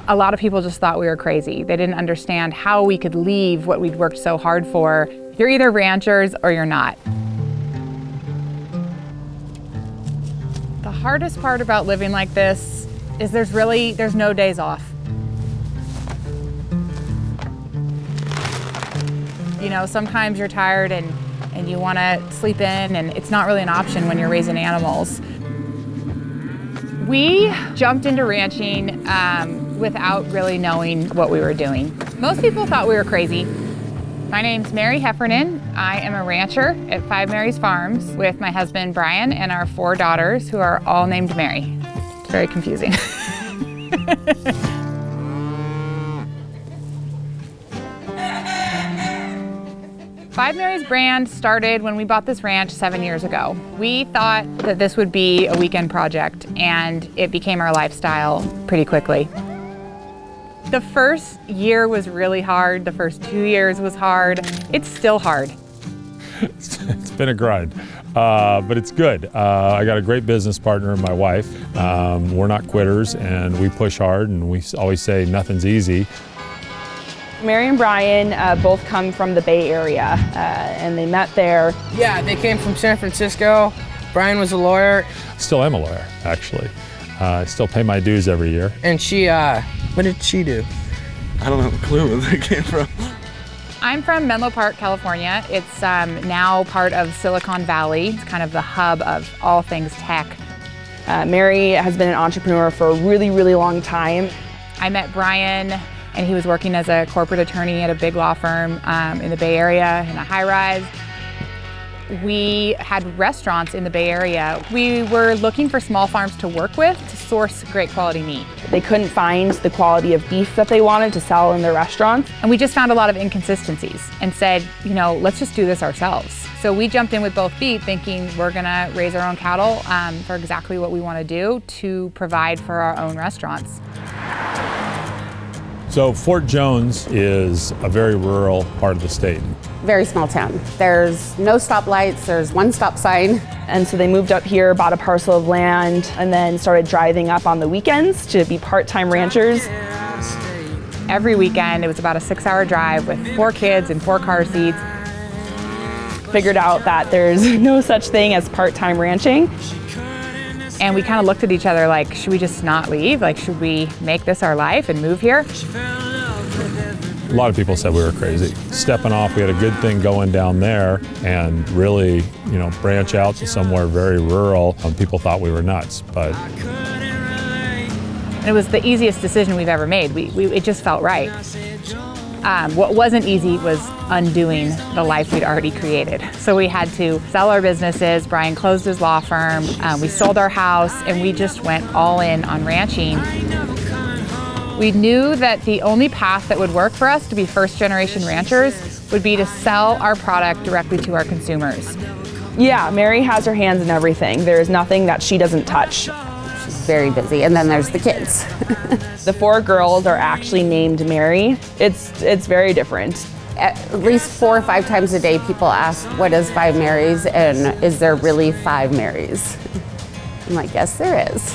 A lot of people just thought we were crazy. They didn't understand how we could leave what we'd worked so hard for. You're either ranchers or you're not. The hardest part about living like this is there's no days off. You know, sometimes you're tired and you want to sleep in, and it's not really an option when you're raising animals. We jumped into ranching without really knowing what we were doing. Most people thought we were crazy. My name's Mary Heffernan. I am a rancher at 5 Mary's Farms with my husband Brian and our 4 daughters, who are all named Mary. It's very confusing. 5 Mary's brand started when we bought this ranch 7 years ago. We thought that this would be a weekend project, and it became our lifestyle pretty quickly. The first year was really hard. The first 2 years was hard. It's still hard. It's been a grind, but it's good. I got a great business partner, my wife. We're not quitters, and we push hard, and we always say nothing's easy. Mary and Brian both come from the Bay Area, and they met there. Yeah, they came from San Francisco. Brian was a lawyer. Still am a lawyer, actually. I still pay my dues every year. And she, what did she do? I don't have a clue where they came from. I'm from Menlo Park, California. It's now part of Silicon Valley. It's kind of the hub of all things tech. Mary has been an entrepreneur for a really, really long time. I met Brian, and he was working as a corporate attorney at a big law firm in the Bay Area in a high-rise. We had restaurants in the Bay Area. We were looking for small farms to work with to source great quality meat. They couldn't find the quality of beef that they wanted to sell in their restaurants. And we just found a lot of inconsistencies and said, you know, let's just do this ourselves. So we jumped in with both feet thinking we're gonna raise our own cattle for exactly what we wanna do to provide for our own restaurants. So Fort Jones is a very rural part of the state. Very small town. There's no stoplights, there's one stop sign. And so they moved up here, bought a parcel of land, and then started driving up on the weekends to be part-time ranchers. Every weekend, it was about a 6-hour drive with 4 kids and 4 car seats. Figured out that there's no such thing as part-time ranching. And we kind of looked at each other like, should we just not leave? Like, should we make this our life and move here? A lot of people said we were crazy. Stepping off, we had a good thing going down there, and really, you know, branch out to somewhere very rural. People thought we were nuts, but. And it was the easiest decision we've ever made. It just felt right. What wasn't easy was undoing the life we'd already created. So we had to sell our businesses. Brian closed his law firm. We sold our house, and we just went all in on ranching. We knew that the only path that would work for us to be first-generation ranchers would be to sell our product directly to our consumers. Yeah, Mary has her hands in everything. There is nothing that she doesn't touch. She's very busy, and then there's the kids. The 4 girls are actually named Mary. It's very different. At least 4 or 5 times a day, people ask, what is 5 Marys, and is there really 5 Marys? I'm like, yes, there is.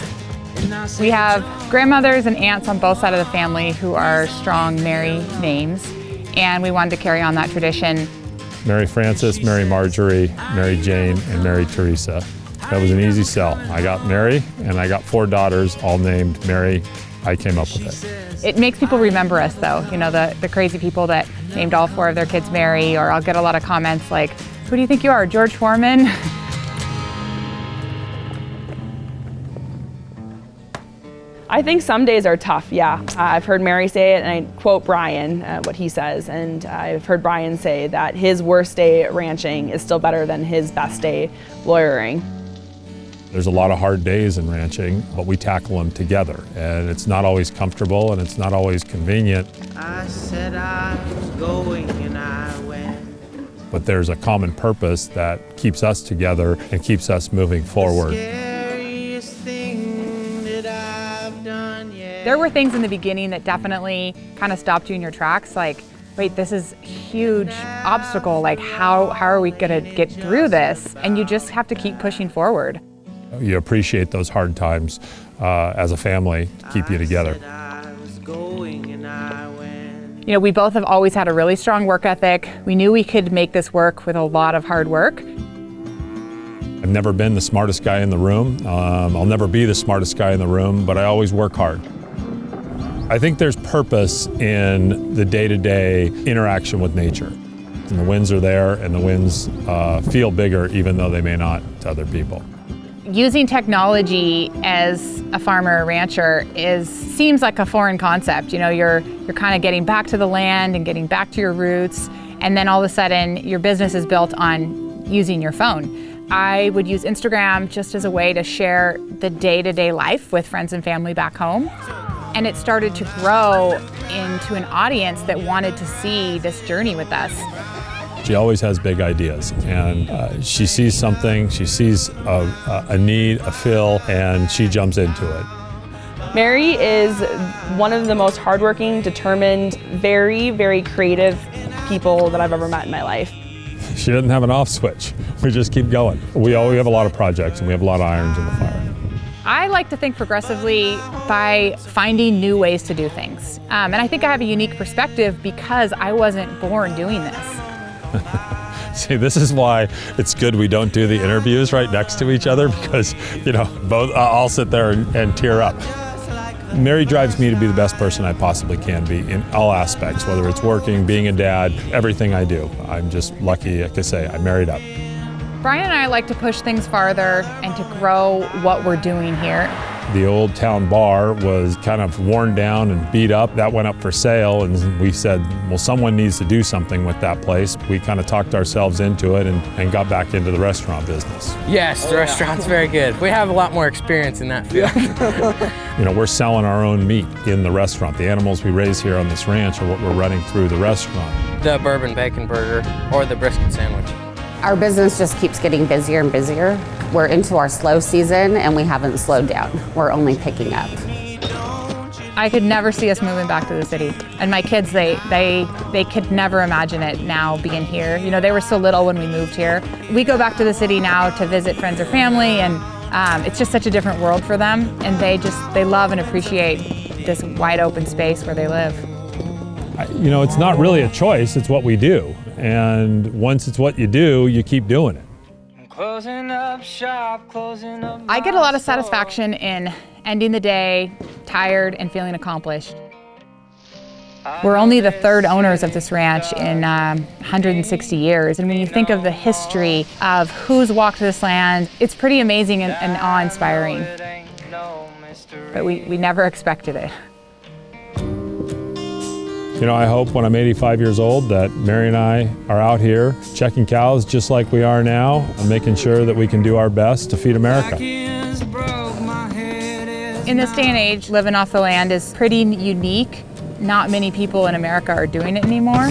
We have grandmothers and aunts on both sides of the family who are strong Mary names, and we wanted to carry on that tradition. Mary Frances, Mary Marjorie, Mary Jane, and Mary Teresa. That was an easy sell. I got Mary, and I got 4 daughters, all named Mary. I came up with it. It makes people remember us, though. You know, the crazy people that named all 4 of their kids Mary, or I'll get a lot of comments like, who do you think you are, George Foreman? I think some days are tough, yeah. I've heard Mary say it, and I quote Brian, what he says, and I've heard Brian say that his worst day at ranching is still better than his best day lawyering. There's a lot of hard days in ranching, but we tackle them together, and it's not always comfortable, and it's not always convenient. I said I was going, and I went. But there's a common purpose that keeps us together and keeps us moving forward. There were things in the beginning that definitely kind of stopped you in your tracks, like, wait, this is a huge obstacle, like how are we gonna get through this? And you just have to keep pushing forward. You appreciate those hard times as a family to keep you together. I said I was going. You know, we both have always had a really strong work ethic. We knew we could make this work with a lot of hard work. I've never been the smartest guy in the room. I'll never be the smartest guy in the room, but I always work hard. I think there's purpose in the day-to-day interaction with nature. And the winds are there, and the winds feel bigger even though they may not to other people. Using technology as a farmer or rancher seems like a foreign concept. You know, you're kind of getting back to the land and getting back to your roots, and then all of a sudden your business is built on using your phone. I would use Instagram just as a way to share the day-to-day life with friends and family back home. And it started to grow into an audience that wanted to see this journey with us. She always has big ideas, and she sees something, she sees a need, a fill, and she jumps into it. Mary is one of the most hardworking, determined, very, very creative people that I've ever met in my life. She doesn't have an off switch. We just keep going. We have a lot of projects, and we have a lot of irons in the fire. I like to think progressively by finding new ways to do things. And I think I have a unique perspective because I wasn't born doing this. See, this is why it's good we don't do the interviews right next to each other, because, you know, both I'll sit there and tear up. Mary drives me to be the best person I possibly can be in all aspects, whether it's working, being a dad, everything I do. I'm just lucky, like I say, I married up. Brian and I like to push things farther and to grow what we're doing here. The old town bar was kind of worn down and beat up. That went up for sale, and we said, well, someone needs to do something with that place. We kind of talked ourselves into it and got back into the restaurant business. Yes, the restaurant's very good. We have a lot more experience in that field. You know, we're selling our own meat in the restaurant. The animals we raise here on this ranch are what we're running through the restaurant. The bourbon bacon burger or the brisket sandwich. Our business just keeps getting busier and busier. We're into our slow season and we haven't slowed down. We're only picking up. I could never see us moving back to the city. And my kids, they could never imagine it now being here. You know, they were so little when we moved here. We go back to the city now to visit friends or family, and it's just such a different world for them. And they love and appreciate this wide open space where they live. You know, it's not really a choice, it's what we do. And once it's what you do, you keep doing it. I get a lot of satisfaction in ending the day tired and feeling accomplished. We're only the third owners of this ranch in 160 years. And when you think of the history of who's walked this land, it's pretty amazing and awe-inspiring. But we never expected it. You know, I hope when I'm 85 years old that Mary and I are out here checking cows just like we are now, and making sure that we can do our best to feed America. In this day and age, living off the land is pretty unique. Not many people in America are doing it anymore.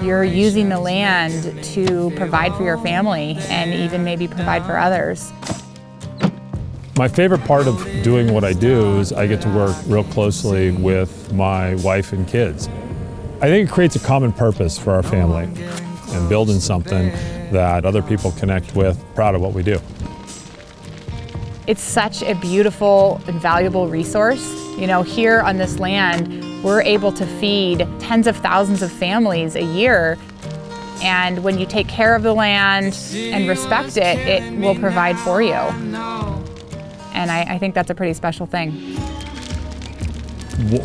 You're using the land to provide for your family and even maybe provide for others. My favorite part of doing what I do is I get to work real closely with my wife and kids. I think it creates a common purpose for our family and building something that other people connect with. Proud of what we do. It's such a beautiful and valuable resource. You know, here on this land, we're able to feed tens of thousands of families a year. And when you take care of the land and respect it, it will provide for you. And I think that's a pretty special thing.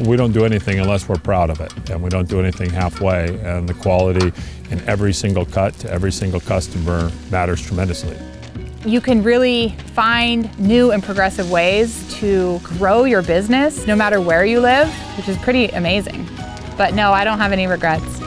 We don't do anything unless we're proud of it, and we don't do anything halfway, and the quality in every single cut to every single customer matters tremendously. You can really find new and progressive ways to grow your business no matter where you live, which is pretty amazing. But no, I don't have any regrets.